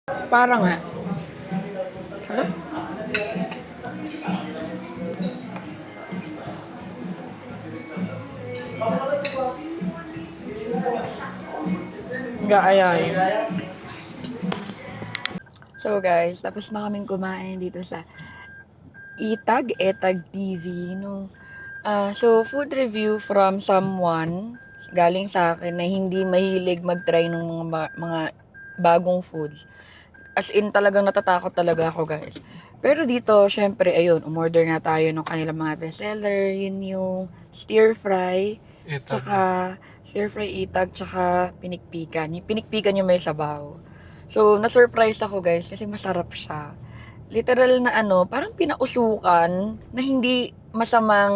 Parang nga. Sarap. Gaayay. So guys, tapos na kaming kumain dito sa Etag TV, no? So, food review from someone galing sa akin na hindi mahilig mag-try ng mga bagong foods. As in, talagang natatakot talaga ako, guys. Pero dito, syempre, ayun, umorder nga tayo ng kanilang mga bestseller. Yun yung stir fry, tsaka stir fry itag, tsaka pinikpikan. Yung pinikpikan yung may sabaw. So, na-surprise ako, guys, kasi masarap siya. Literal na ano, parang pinausukan na hindi masamang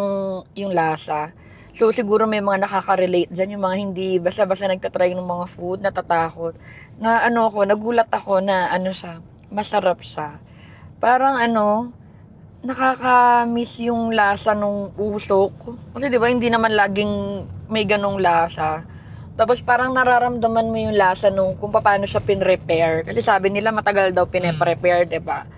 yung lasa. So, siguro may mga nakaka-relate dyan, yung mga hindi basta-basta nagtatry ng mga food, natatakot. Na ano ako, nagulat ako na ano siya, masarap siya. Parang ano, nakaka-miss yung lasa nung usok. Kasi 'di ba hindi naman laging may ganong lasa. Tapos parang nararamdaman mo yung lasa nung kung paano siya pin-repair. Kasi sabi nila matagal daw pine-prepare, 'di ba?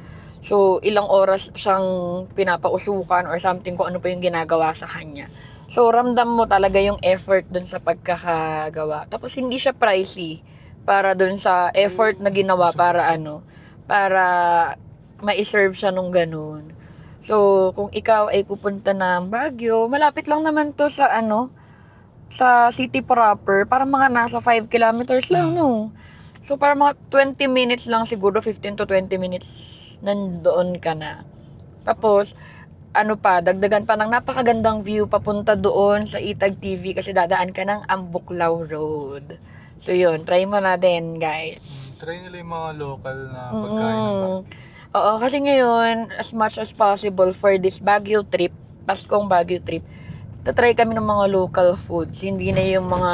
So, ilang oras siyang pinapausukan or something kung ano pa yung ginagawa sa kanya. So, ramdam mo talaga yung effort dun sa pagkakagawa. Tapos, hindi siya pricey para dun sa effort na ginawa para ano, para ma-serve siya nung ganun. So, kung ikaw ay pupunta ng Baguio, malapit lang naman to sa ano, sa city proper, para mga nasa 5 kilometers lang, no? So, para mga 20 minutes lang siguro, 15 to 20 minutes, nandoon ka na. Tapos, ano pa, dagdagan pa ng napakagandang view papunta doon sa Itag TV kasi dadaan ka ng Ambuklaw Road. So, yun, try mo na din, guys. Try nila yung mga local na pagkain ng Mm. Oo, kasi ngayon, as much as possible for this Baguio trip, Paskong Baguio trip, tatry kami ng mga local foods, hindi na yung mga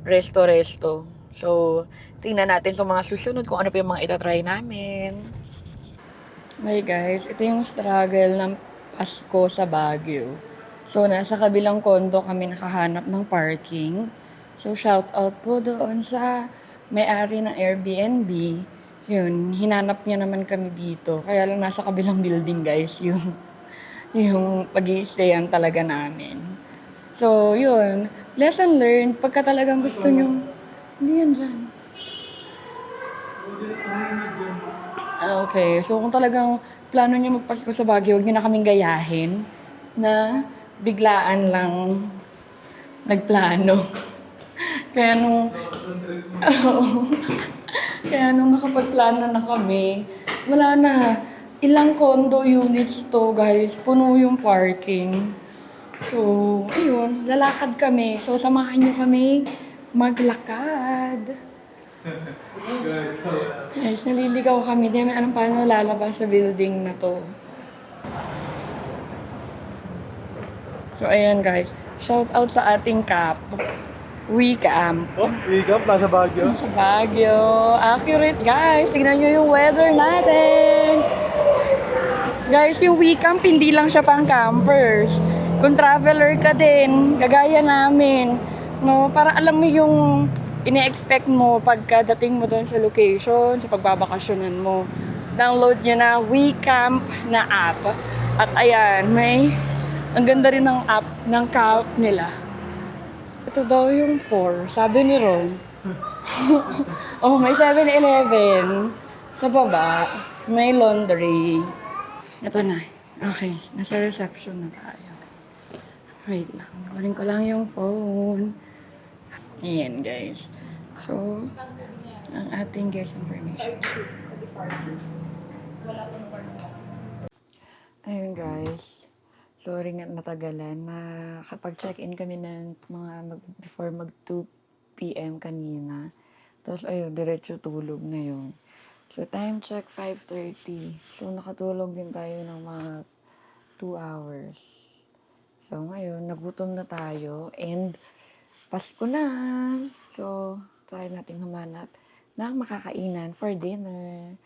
resto-resto. So, tingnan natin sa mga susunod kung ano pa yung mga itatry namin. Hey guys, ito yung struggle ng Pasko sa Baguio. So, nasa kabilang kondo kami nakahanap ng parking. So, shout out po doon sa may-ari ng Airbnb. Yun, hinanap niya naman kami dito. Kaya lang nasa kabilang building guys, yung pag-i-stayan talaga namin. So, yun, lesson learned, pagka talagang gusto nyo, hindi yan dyan. Okay, so kung talagang plano nyo magpasko sa Baguio, huwag nyo na kaming gayahin na biglaan lang nagplano. Kaya nung, kaya nung nakapagplano na kami, wala na. Ilang condo units to guys, puno yung parking. So, ayun, lalakad kami. So, samahan nyo kami maglakad. Guys, naliligaw kami. Di namin alam paano lalabas sa building na to. So, ayan guys. Shout out sa ating CAP. Camp. Oh, wake up, nasa Baguio. Sa Baguio. Accurate guys. Tignan nyo yung weather natin. Guys, yung Camp, hindi lang siya pang campers. Kung traveler ka din, gagaya namin. No, para alam mo yung ine-expect mo pagkadating mo doon sa location, sa pagbabakasyonan mo. Download nyo na Camp na app. At ayan, ang ganda rin ng app ng CAP nila. Ito daw yung 4, sabi ni Ron. Oh, may 7-Eleven. Sa baba, may laundry. Ito na. Okay, nasa reception na tayo. Wait lang, kunin ko lang yung phone. Ayan guys. So, ang ating guest information. Ayun guys. Sorry nga natagalan na kapag check-in kami ng before mag 2 p.m. kanina. Tapos ayun, diretso tulog na yun. So time check 5:30. So nakatulog din tayo ng mga 2 hours. So ngayon, nagutom na tayo and Pasko na. So try nating humanap ng makakainan for dinner.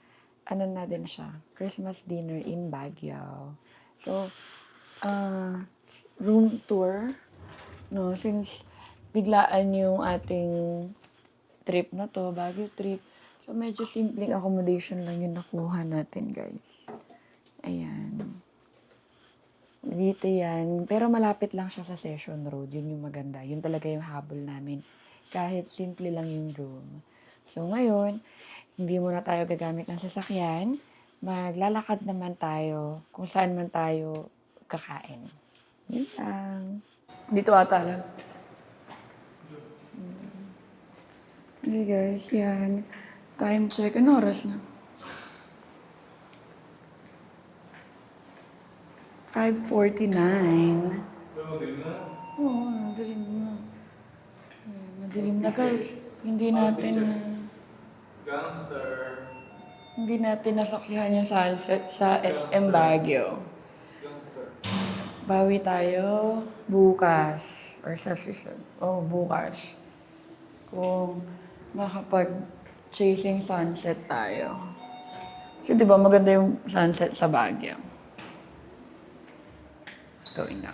Ano na din siya, Christmas dinner in Baguio. So, room tour, no, since biglaan yung ating trip na to, Baguio trip. So, medyo simpleng accommodation lang yung nakuha natin, guys. Ayan. Dito yan. Pero malapit lang siya sa Session Road. Yun yung maganda. Yun talaga yung habol namin. Kahit simple lang yung room. So, ngayon, hindi muna tayo gagamit ng sasakyan. Maglalakad naman tayo kung saan man tayo kakain. Yun lang. Dito ata lang. Okay guys, yan. Time check. Ano oras na? 5:49. Oo, madilim na. Madilim na guys. Gangster. Hindi natin nasaksihan yung sunset sa SM Baguio. Gangster. Bawi tayo bukas. Or sa season. Bukas. Kung makapag-chasing sunset tayo. Kasi di ba maganda yung sunset sa Baguio. Going na.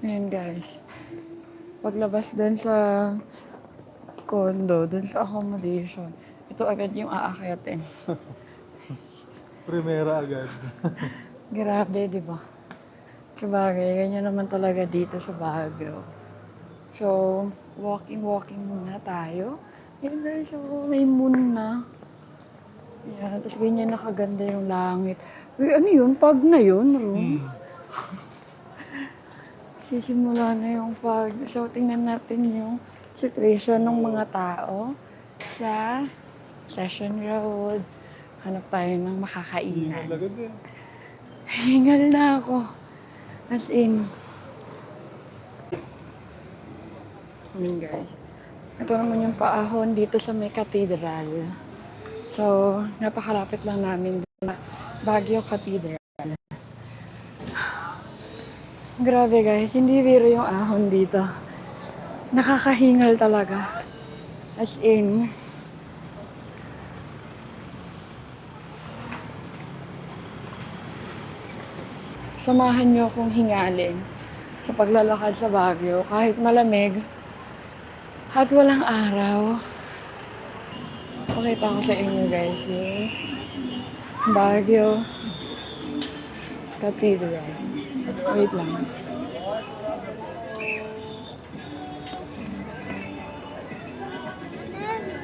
Ayan guys. Paglabas dun sa condo, dun sa accommodation, ito agad yung aakyatin. Primera agad. Grabe, di ba? Sabagay, ganyan naman talaga dito sa Baguio. So, walking muna tayo. Yan guys, so may moon na. Yan, tapos ganyan nakaganda yung langit. Uy, ano yun? Fog na yun, room? Sisimula na yung fog. So, tingnan natin yung situation ng mga tao sa Session Road. Hanap tayo ng makakainan. Agad eh. Hingal na ako. As in. Guys. Ito naman yung paahon dito sa may cathedral. So, napakalapit lang namin sa Baguio Cathedral. Grabe guys, hindi biro yung ahon dito. Nakakahingal talaga. As in. Samahan niyo akong hingalin sa paglalakad sa Baguio kahit malamig at walang araw. Pakita ko sa inyo guys yung Baguio Cathedral. Wait lang.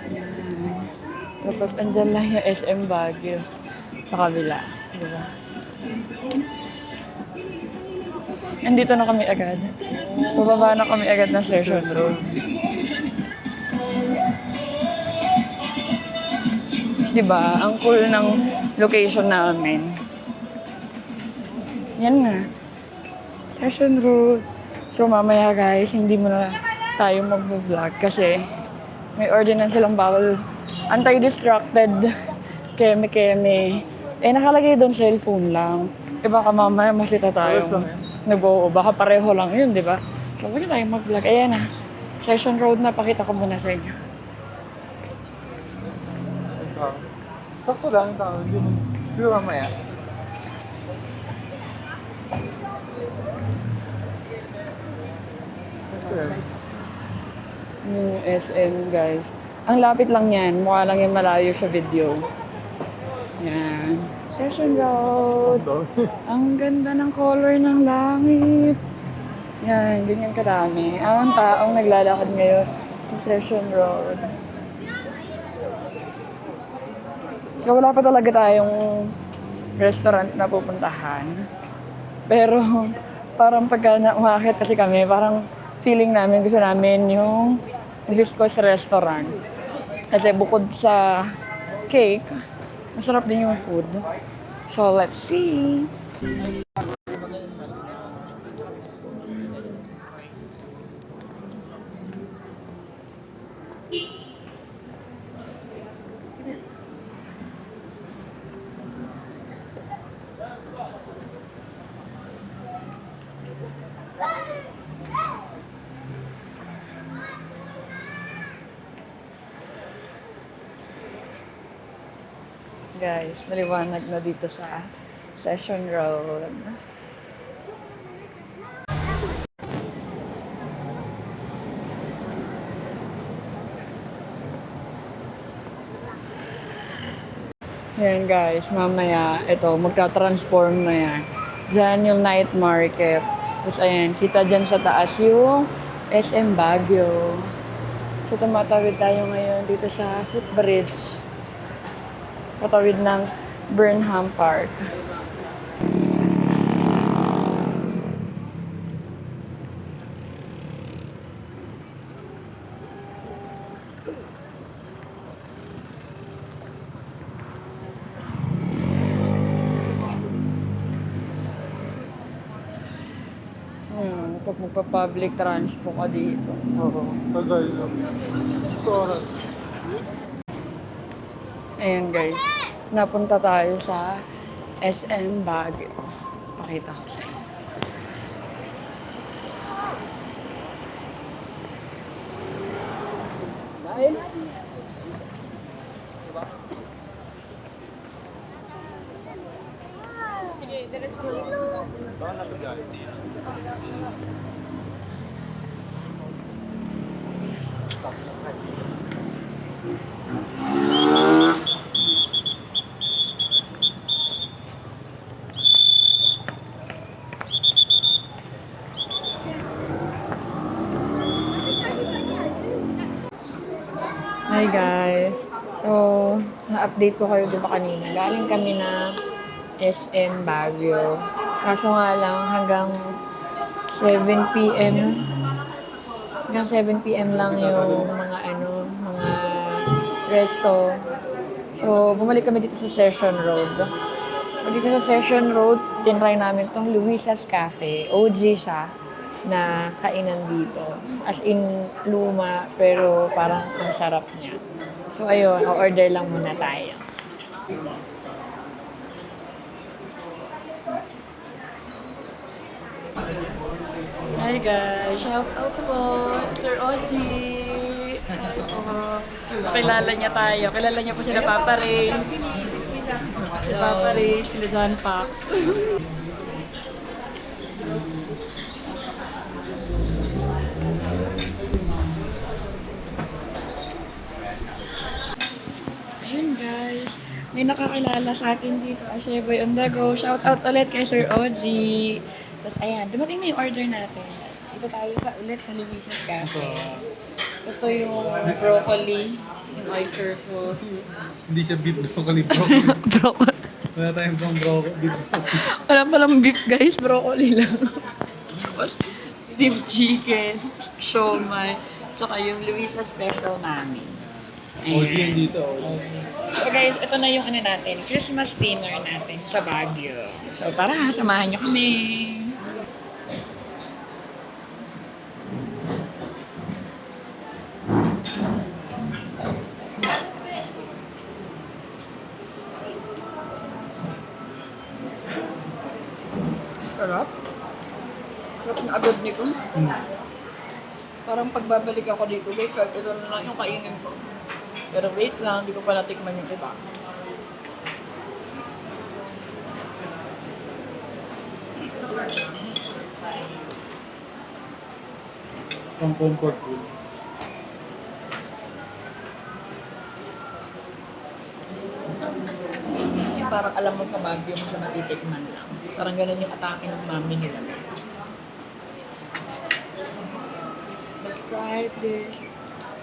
Ayan. Tapos andyan lang yung SM Baguio sa kabila. Diba? Andito na kami agad. Bababa na kami agad ng Session Road. Diba? Ang cool ng location namin. Yan nga. Session Road. So mamaya guys, hindi muna tayo mag-vlog kasi may ordinance silang bawal anti-distracted, keme-keme. Nakalagay doon cellphone lang. Baka mamaya masita tayo. Baka pareho lang yun, di ba? So, wag tayo mag-vlog. Ayan na. Session Road na. Pakita ko muna sa inyo. Sakto lang yung tao. Hindi mamaya. Yung SM, guys. Ang lapit lang yan. Mukha lang yung malayo sa video. Yan. Session Road. Ang ganda ng color ng langit. Yan, ganyan karami. Ang taong naglalakad ngayon sa Session Road. So, wala pa talaga tayong restaurant na pupuntahan. Pero, parang pagka umakit kasi kami, parang feeling namin, gusto namin yung Viscos Restaurant. Kasi bukod sa cake, masarap din yung food. So, let's see. Guys, maliwanag na dito sa Session Road. Yan guys, mamaya ito, magta-transform na yan. Diyan yung night market. Tapos ayan, kita dyan sa taas yung SM Baguio. So tumatawid tayo ngayon dito sa footbridge. Patawid ng Burnham Park. Pag magpa-public transport ka dito. Oo. Tagal lang. Ito oras. Ayan guys, napunta tayo sa SM Baguio. Pakita ko sa inyo. Hi guys! So, na-update ko kayo diba kanina. Galing kami na SM Baguio. Kaso nga lang hanggang 7 p.m. Hanggang 7 p.m. lang yung mga resto. So, bumalik kami dito sa Session Road. So, dito sa Session Road, tinry namin tong Luisa's Cafe. OG siya na kainan dito. As in, luma, pero parang ang sarap niya. So, ayun, order lang muna tayo. Hi guys! Shout out po! Sir Oji! Kilala niya tayo. Kilala niya po sila Papa Ray. Sila Papa Ray, sila John Pax. Ayun guys, may nakakilala sa atin dito. Ashay Boy on the go. Shout out ulit kay Sir Oji. Tapos ayan, dumating na yung order natin. Ito tayo ulit sa Luisa's Cafe. Ito yung broccoli, yung oyster sauce. Hindi siya beef broccoli, broccoli. Broccoli. Wala tayong pang broccoli. Wala palang beef guys, broccoli lang. Tapos steamed chicken, siomai, tsaka yung Luisa Special Mami. OG yan dito. OG. So guys, ito na yung natin, Christmas dinner natin sa Baguio. So tara, samahan nyo kami. Sarap. Sarap na agad nito. Parang pagbabalik ako dito, guys, kahit ito na lang yung kainin ko. Pero wait lang, hindi ko pa natikman yung iba. Pang comfort food. Yung parang alam mo sa Baguio mo siya matitikman lang. Parang ganun yung atake ng mami nila, guys. Let's try this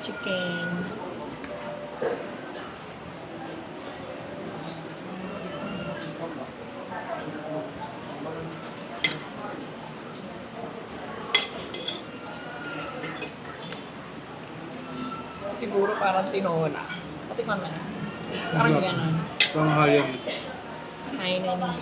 chicken. Siguro parang tinola. Patikman mo na. Parang gano'n. Pang Hayanis. Ay, nani.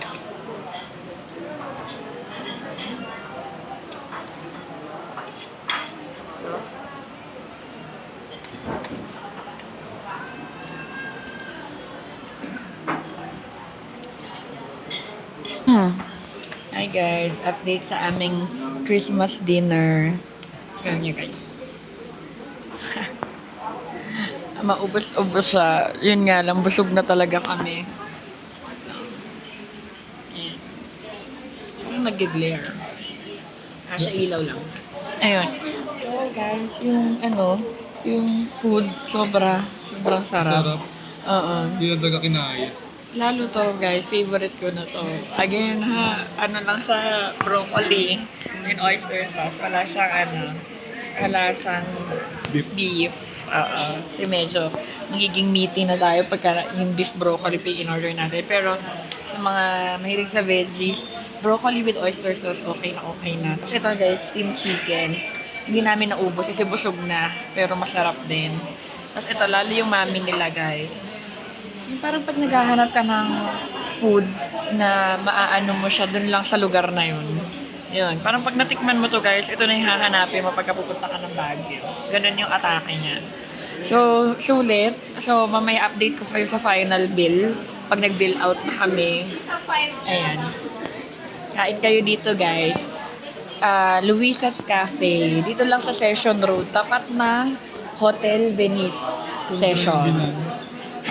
Hi guys, update sa aming Christmas dinner. Ganyan nyo guys. Maubos-ubos siya. Yun nga lang, busog na talaga kami. Ayan. yung nag-glare. Sa ilaw lang. Ayun. So guys, yung yung food, sobrang sarap. Sarap. Oo. Hindi na talaga kinaya. Lalo to guys, favorite ko na to. Again ha, lang sa broccoli and oyster sauce. Wala siyang beef. Oo. Kasi medyo magiging meaty na tayo pagka yung beef broccoli in-order natin. Pero sa mga mahilig sa veggies, broccoli with oyster sauce, okay na. Tapos ito guys, steamed chicken. Hindi namin naubos kasi busog na, pero masarap din. Tapos ito, lalo yung mami nila guys. Yung parang pag naghahanap ka ng food na maaano mo siya dun lang sa lugar na yun. Yun, parang pag natikman mo to guys, ito na yung hahanapin mo pagka pupunta ka ng Baguio. Ganun yung atake niya. So, sulit. So, mamaya update ko kayo sa final bill. Pag nag-bill out na kami. Ayan. Kain kayo dito guys. Luisa's Cafe. Dito lang sa Session Road. Tapat ng Hotel Venice Session.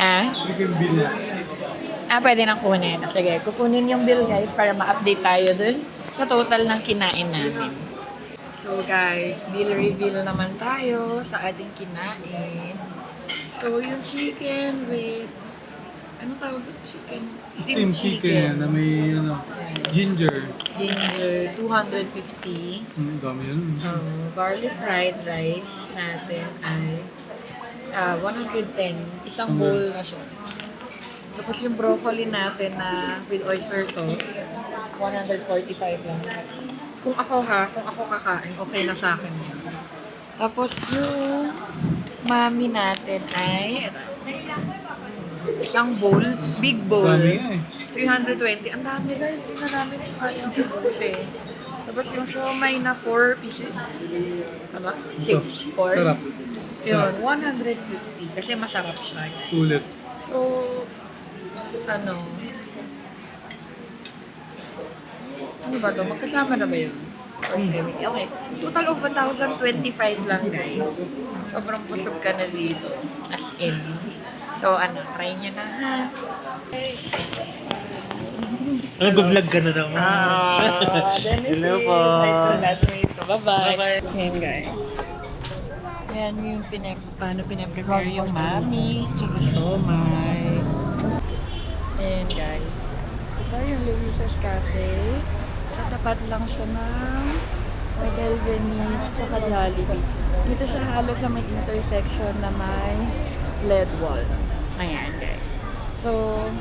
Ha? Hindi ko yung bill na. Pwede nang kunin. Sige, kukunin yung bill guys para ma-update tayo dun sa total ng kinain namin. So guys, bill reveal naman tayo sa ating kinain. So yung chicken with... Ano tawag ito? Chicken? Steamed chicken na may ginger. Ginger, 250. Dami yun. Garlic fried rice natin ay 110. Isang bowl na siya. Tapos yung broccoli natin na with oyster sauce, 145 lang. Kung ako kakain, okay na sa akin yun. Tapos yung mami natin ay isang bowl, big bowl. Dami nga eh. 320. Ang dami guys, ang dami na yung kanyang ubus eh. Tapos yung siomay na 4 pieces. Tama? 6? 4? Sarap. Yun, 150. Kasi masarap siya. Sulit. So, ano ba to? Magkasama na ba yun? Or 70? Okay. Total of 1,025 lang guys. Sobrang busog ka na dito. As in. So, try nyo na ha. Nag-vlog ka na naman. Hello po. Bye-bye. Yan guys. Yan yung paano pinaprepare yung mami, tsaka siomay. And guys, ito yung Luisa's Cafe. Sa tapat lang siya ng Hotel Venice, tsaka Jollibee. Dito siya halos sa may intersection na may LED wall. Ayan guys. So,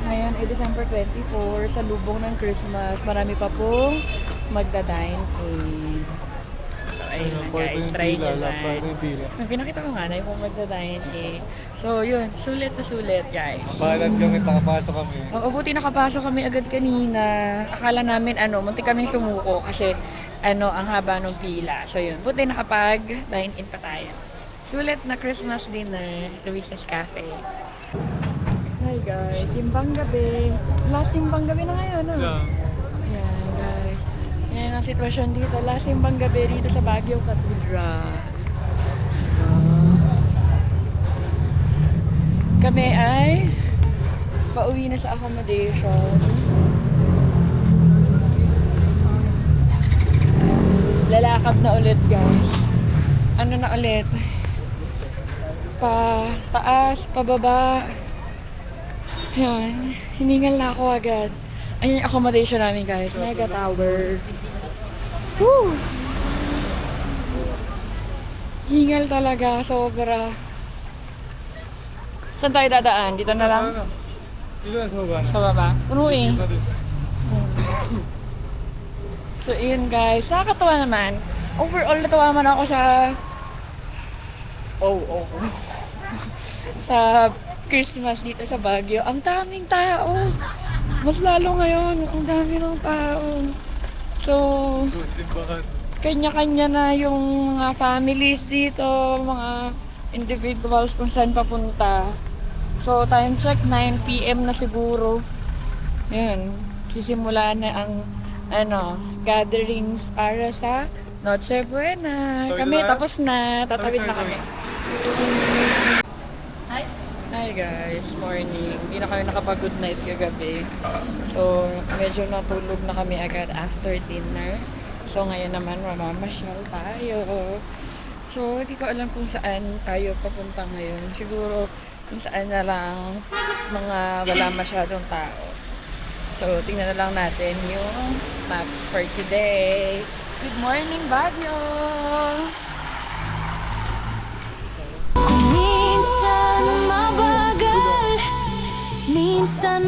ngayon ay December 24, sa lubong ng Christmas. Marami pa pong magda-dine-in. So, ayun na guys, try nyo dyan. Pinakita ko nga na yung magda-dine-in. So, yun, sulit na sulit guys. Balat kami, nakapasok kami. Oo, buti nakapasok kami agad kanina. Akala namin, munti kaming sumuko kasi, ang haba ng pila. So, yun, buti nakapag-dine-in pa tayo. Sulit na Christmas dinner, Luisa's Cafe. Hi guys, simbang gabi. Last simbang gabi na ngayon, no? Yeah. Ayan guys. Yan ang sitwasyon dito. Last simbang gabi dito sa Baguio Cathedral. Kami ay pauwi na sa accommodation. Lalakad na ulit guys. Ano na ulit? Taas, pababa. Ayan, hiningal na ako agad. Ayan yung accommodation namin guys, Mega Tower. Woo! Hingal talaga, sobra. Saan tayo dadaan? Dito na lang? Dito na sa baba. Sa baba? Puno eh. So yun guys, nakakatawa naman. Overall, natawa naman ako sa... sa Christmas dito sa Baguio. Ang daming tao. Mas lalo ngayon, ang dami ng tao. So, kanya-kanya na yung mga families dito, mga individuals kung saan papunta. So, time check, 9 PM na siguro. Yun, sisimula na ang gatherings para sa Noche Buena. Kami, tapos na. Tatawid na kami. Hi Hi guys, morning. Hindi na kami nakapag-good night kagabi. So, medyo natulog na kami agad after dinner. So, ngayon naman mamamasyal tayo. So, hindi ko alam kung saan tayo papunta ngayon. Siguro kung saan na lang mga wala masyadong tao. So, tingnan na lang natin yung maps for today. Good morning, Baguio! Minsan mabagal, minsan